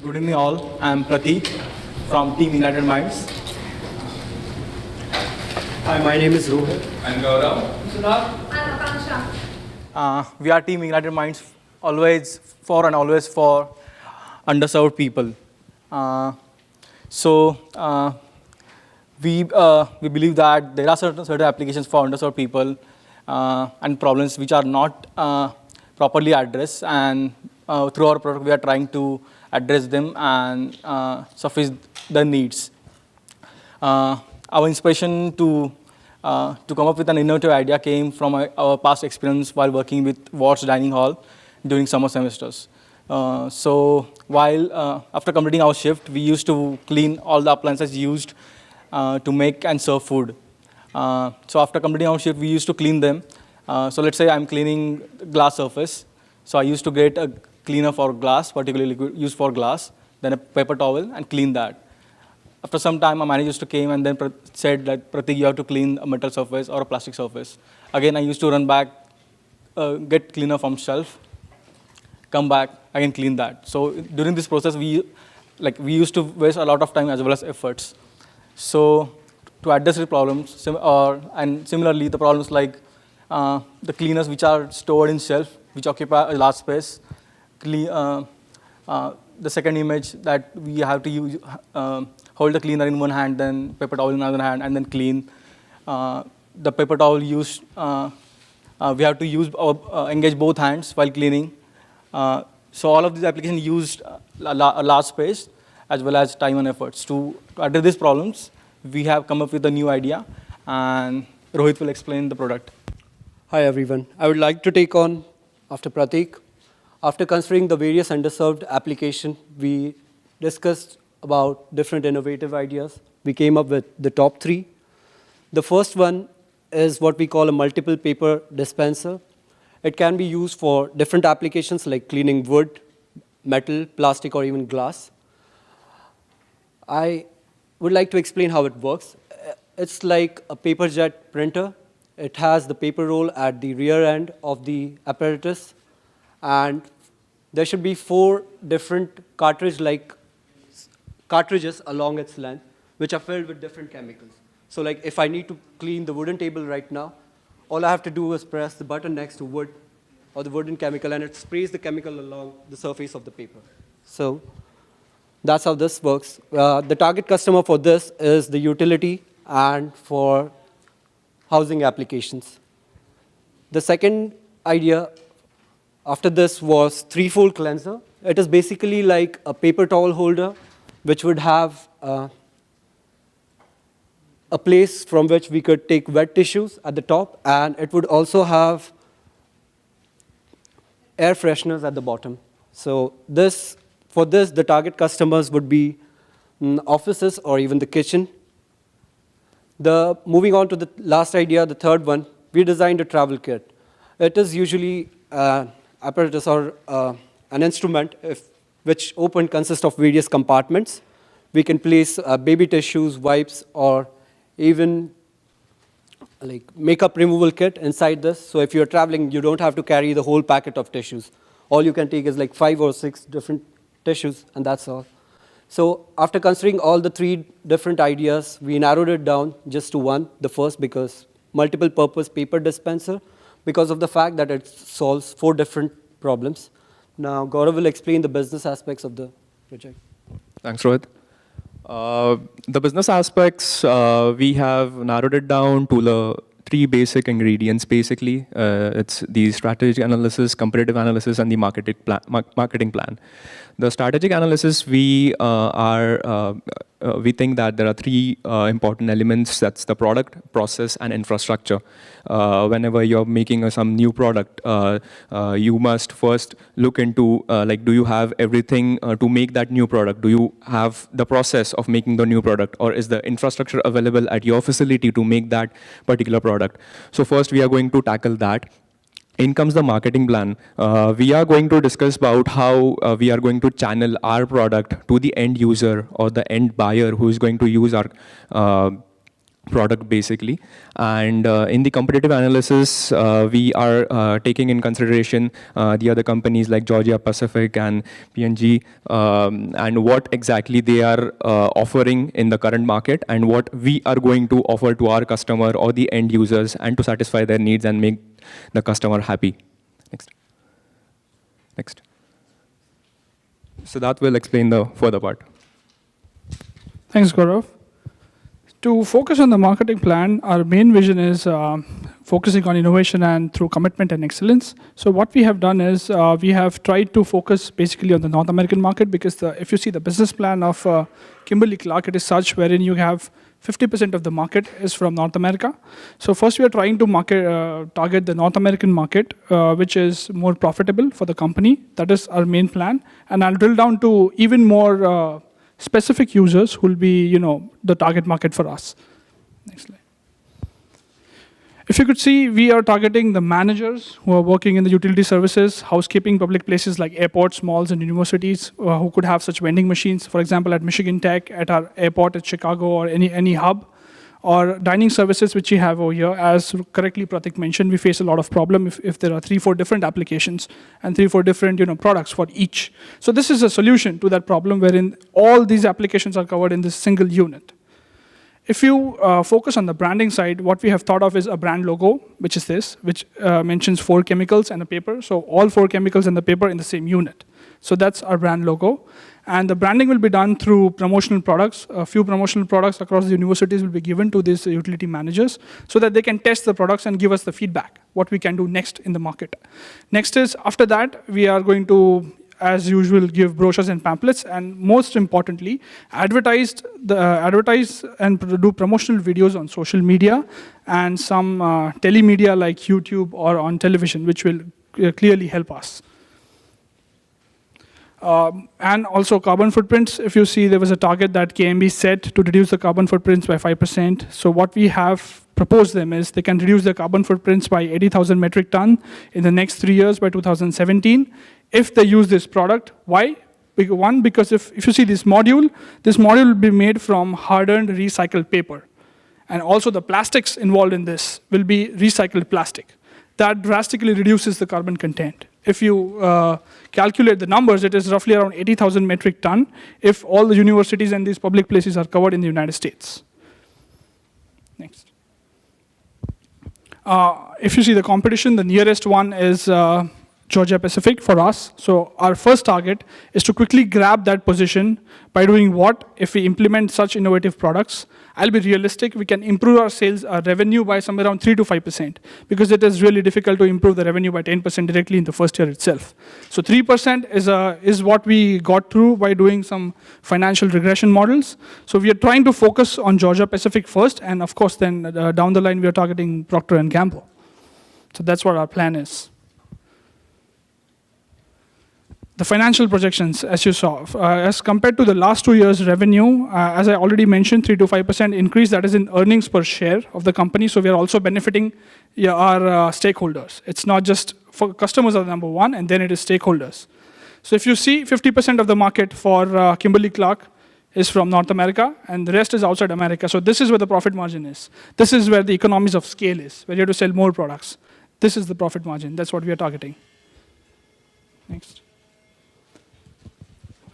Good evening all. I'm Prateek from Team United Minds. Hi, my name is Rohit. And Gaurav. We are Team United Minds, always for and always for underserved people. Uh, so we believe that there are certain applications for underserved people and problems which are not properly addressed, and through our product we are trying to address them and suffice the needs. Our inspiration to come up with an innovative idea came from our past experience while working with Watts Dining Hall during summer semesters. After completing our shift, we used to clean all the appliances used to make and serve food. So after completing our shift, we used to clean them. So let's say I'm cleaning glass surface. So I used to get a cleaner for glass, particularly used for glass, then a paper towel and clean that. After some time, my manager used to came and then said that, Pratik, you have to clean a metal surface or a plastic surface. Again, I used to run back, get cleaner from shelf, come back, again clean that. So during this process, we used to waste a lot of time as well as efforts. So to address the problems, and similarly, the problems like the cleaners which are stored in shelf, which occupy a large space, the second image that we have to use, hold the cleaner in one hand, then paper towel in another hand, and then clean. The paper towel used, we have to engage both hands while cleaning. So all of these applications used a large space as well as time and efforts. To address these problems, we have come up with a new idea, and Rohit will explain the product. Hi, everyone. I would like to take on after Prateek. After considering the various underserved applications, we discussed about different innovative ideas. We came up with the top 3. The first one is what we call a multiple paper dispenser. It can be used for different applications like cleaning wood, metal, plastic, or even glass. I would like to explain how it works. It's like a paper jet printer. It has the paper roll at the rear end of the apparatus, and there should be 4 different cartridges along its length, which are filled with different chemicals. So like if I need to clean the wooden table right now, all I have to do is press the button next to wood or the wooden chemical, and it sprays the chemical along the surface of the paper. So that's how this works. The target customer for this is the utility and for housing applications. The second idea after this was threefold cleanser. It is basically like a paper towel holder, which would have a place from which we could take wet tissues at the top, and it would also have air fresheners at the bottom. So for this, the target customers would be offices or even the kitchen. Moving on to the last idea, the third one, we designed a travel kit. It is usually apparatus or an instrument which consists of various compartments. We can place baby tissues, wipes, or even like makeup removal kit inside this. So if you're traveling, you don't have to carry the whole packet of tissues. All you can take is like 5 or 6 different tissues, and that's all. So after considering all the 3 different ideas, we narrowed it down just to one, the first, because multiple purpose paper dispenser, because of the fact that it solves 4 different problems. Now, Gaurav will explain the business aspects of the project. Thanks, Rohit. The business aspects, we have narrowed it down to the 3 basic ingredients, basically. It's the strategic analysis, comparative analysis, and the marketing plan. The strategic analysis, we think that there are 3 important elements. That's the product, process, and infrastructure. Whenever you're making some new product, you must first look into, do you have everything to make that new product? Do you have the process of making the new product? Or is the infrastructure available at your facility to make that particular product? So first, we are going to tackle that. In comes the marketing plan. We are going to discuss about how we are going to channel our product to the end user or the end buyer who is going to use our product basically. And in the competitive analysis, we are taking in consideration the other companies like Georgia Pacific and P&G, and what exactly they are offering in the current market and what we are going to offer to our customer or the end users, and to satisfy their needs and make the customer happy. Next. Next. So that will explain the further part. Thanks, Gaurav. To focus on the marketing plan, our main vision is focusing on innovation and through commitment and excellence. So what we have done is we have tried to focus basically on the North American market, because if you see the business plan of Kimberly-Clark, it is such wherein you have 50% of the market is from North America. So first we are trying to target the North American market, which is more profitable for the company. That is our main plan. And I'll drill down to even more specific users who will be, the target market for us. Next slide. If you could see, we are targeting the managers who are working in the utility services, housekeeping, public places like airports, malls, and universities who could have such vending machines. For example, at Michigan Tech, at our airport at Chicago, or any hub, or dining services which we have over here. As correctly Pratik mentioned, we face a lot of problem if there are 3-4 different applications and 3-4 different products for each. So this is a solution to that problem, wherein all these applications are covered in this single unit. If you focus on the branding side, what we have thought of is a brand logo, which is this, which mentions 4 chemicals and a paper. So all 4 chemicals and the paper in the same unit. So that's our brand logo. And the branding will be done through promotional products. A few promotional products across the universities will be given to these utility managers so that they can test the products and give us the feedback, what we can do next in the market. Next is, after that, we are going to, as usual, give brochures and pamphlets, and most importantly, advertise and do promotional videos on social media and some telemedia like YouTube or on television, which will clearly help us. And also carbon footprints. If you see, there was a target that KMB set to reduce the carbon footprints by 5%. So what we have proposed them is they can reduce the carbon footprints by 80,000 metric ton in the next 3 years by 2017 if they use this product. Why? One, because if you see this module will be made from hardened recycled paper. And also the plastics involved in this will be recycled plastic. That drastically reduces the carbon content. If you calculate the numbers, it is roughly around 80,000 metric ton if all the universities and these public places are covered in the United States. Next. If you see the competition, the nearest one is Georgia Pacific for us. So our first target is to quickly grab that position by doing what? If we implement such innovative products, I'll be realistic, we can improve our sales, our revenue by somewhere around 3 to 5%, because it is really difficult to improve the revenue by 10% directly in the first year itself. So 3% is what we got through by doing some financial regression models. So we are trying to focus on Georgia Pacific first, and of course then down the line we are targeting Procter & Gamble. So that's what our plan is. The financial projections, as you saw, as compared to the last 2 years' revenue, as I already mentioned, 3 to 5% increase, that is in earnings per share of the company. So we are also benefiting our stakeholders. It's not just for customers are the number one, and then it is stakeholders. So if you see, 50% of the market for Kimberly-Clark is from North America, and the rest is outside America. So this is where the profit margin is. This is where the economies of scale is, where you have to sell more products. This is the profit margin. That's what we are targeting. Next.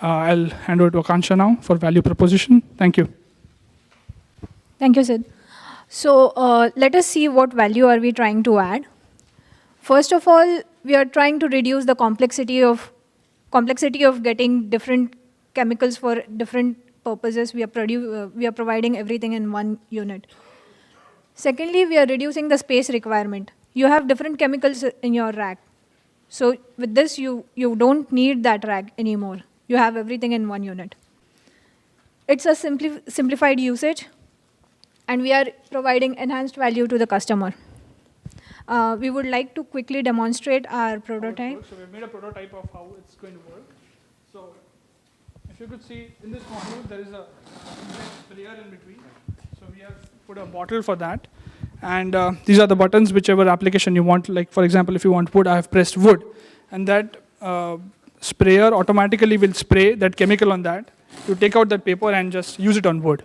I'll hand over to Akansha now for value proposition. Thank you. Thank you, Sid. So let us see what value are we trying to add. First of all, we are trying to reduce the complexity of getting different chemicals for different purposes. We are providing everything in one unit. Secondly, we are reducing the space requirement. You have different chemicals in your rack. So with this, you don't need that rack anymore. You have everything in one unit. It's a simplified usage, and we are providing enhanced value to the customer. We would like to quickly demonstrate our prototype. So we've made a prototype of how it's going to work. So if you could see in this module, there is a sprayer in between. So we have put a bottle for that. And these are the buttons, whichever application you want. Like, for example, if you want wood, I have pressed wood. And that sprayer automatically will spray that chemical on that. You take out that paper and just use it on wood.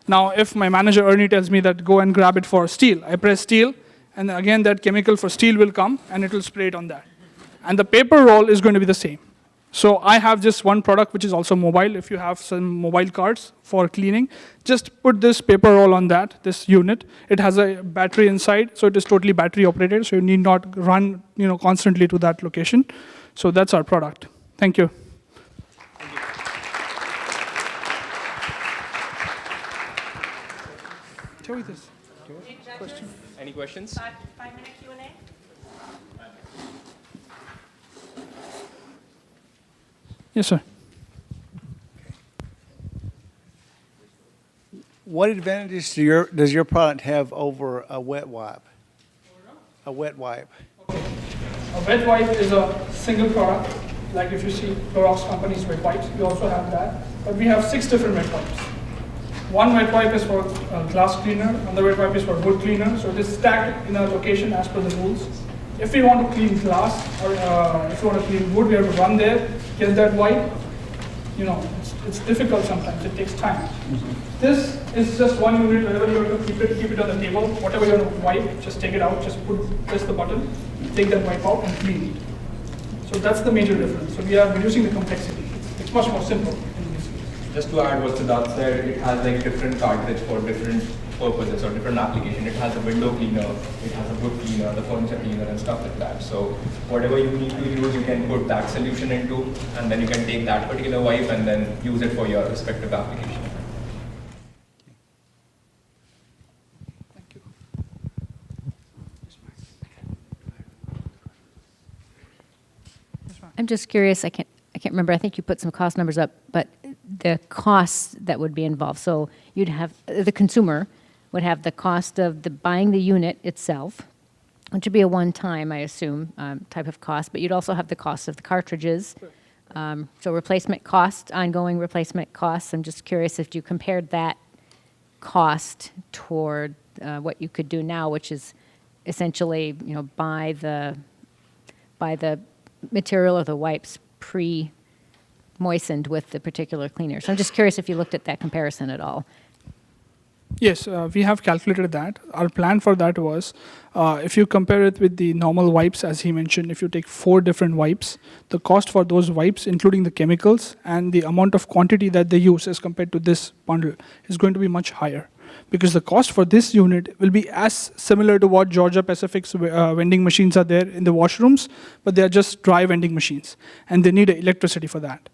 Now, if my manager Ernie tells me that go and grab it for steel, I press steel, and then again that chemical for steel will come, and it will spray it on that. And the paper roll is going to be the same. So I have just one product which is also mobile. If you have some mobile cards for cleaning, just put this paper roll on that, this unit. It has a battery inside, so it is totally battery operated, so you need not run constantly to that location. So that's our product. Thank you. Any questions? 5-minute Q&A? Yes, sir. What advantage does your product have over a wet wipe? A wet wipe. A wet wipe is a single product. Like if you see Clorox company's wet wipes, we also have that. But we have 6 different wet wipes. One wet wipe is for glass cleaner, another wet wipe is for wood cleaner. So it is stacked in a location as per the rules. If we want to clean glass or if you want to clean wood, we have to run there, get that wipe. It's difficult sometimes. It takes time. This is just one unit. Wherever you have to keep it on the table. Whatever you want to wipe, just take it out. Just press the button, take that wipe out, and clean it. So that's the major difference. So we are reducing the complexity. It's much more simple. Just to add what Siddharth said, it has like different cartridge for different purposes or different application. It has a window cleaner, it has a wood cleaner, the furniture cleaner and stuff like that. So whatever you need to use, you can put that solution into, and then you can take that particular wipe and then use it for your respective application. I'm just curious, I can't remember, I think you put some cost numbers up, but the costs that would be involved. So you'd have, the consumer would have the cost of buying the unit itself, which would be a one-time, I assume, type of cost, but you'd also have the cost of the cartridges. So replacement cost, ongoing replacement costs. I'm just curious if you compared that cost toward what you could do now, which is essentially, buy the material or the wipes pre-moistened with the particular cleaner. So I'm just curious if you looked at that comparison at all. Yes, we have calculated that. Our plan for that was, if you compare it with the normal wipes, as he mentioned, if you take 4 different wipes, the cost for those wipes, including the chemicals and the amount of quantity that they use as compared to this bundle, is going to be much higher. Because the cost for this unit will be as similar to what Georgia Pacific's vending machines are there in the washrooms, but they are just dry vending machines, and they need electricity for that.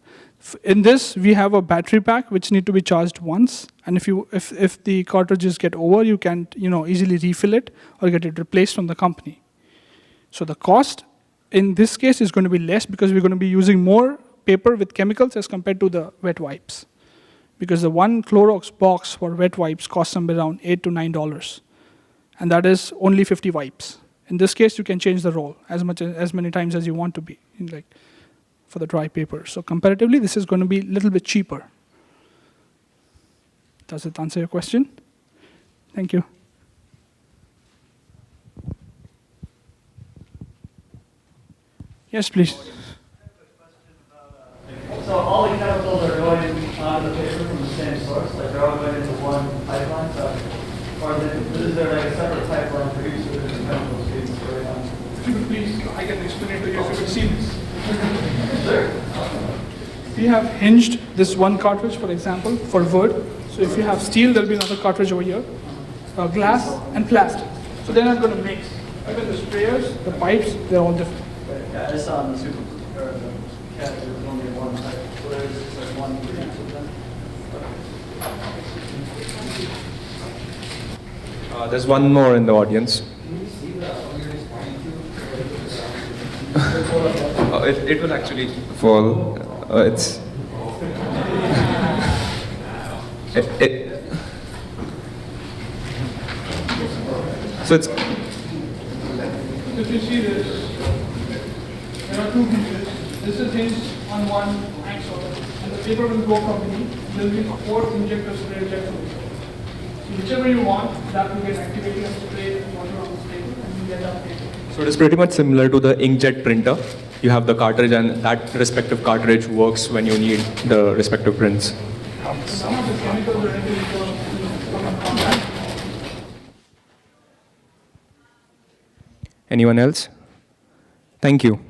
In this, we have a battery pack which need to be charged once, and if the cartridges get over, you can easily refill it or get it replaced from the company. So the cost in this case is going to be less because we're going to be using more paper with chemicals as compared to the wet wipes. Because the one Clorox box for wet wipes costs somewhere around $8 to $9, and that is only 50 wipes. In this case, you can change the roll as many times as you want to be, for the dry paper. So comparatively, this is going to be a little bit cheaper. Does it answer your question? Thank you. Yes, please. So all the chemicals are going onto the paper from the same source, like they're all going into one pipeline, or is there like a separate pipeline for each of the different chemicals being sprayed on? If you could please, I can explain it to you if you could see this. Sure. We have hinged this one cartridge, for example, for wood. So if you have steel, there'll be another cartridge over here. Glass and plastic. So they're not going to mix. Even the sprayers, the pipes, they're all different. Right. Yeah, I saw in the super, or the cat, there was only one type. So there's like one for each of them. There's one more in the audience. It will actually fall. It's. So it's. If you see this, there are 2 hinges. This is hinged on one axle, and the paper will go from beneath. There will be 4 injectors, spray injectors. So whichever you want, that will get activated and spray water on this paper, and you get that paper. So it is pretty much similar to the inkjet printer. You have the cartridge, and that respective cartridge works when you need the respective prints. Some of the chemicals are individual Anyone else? Thank you.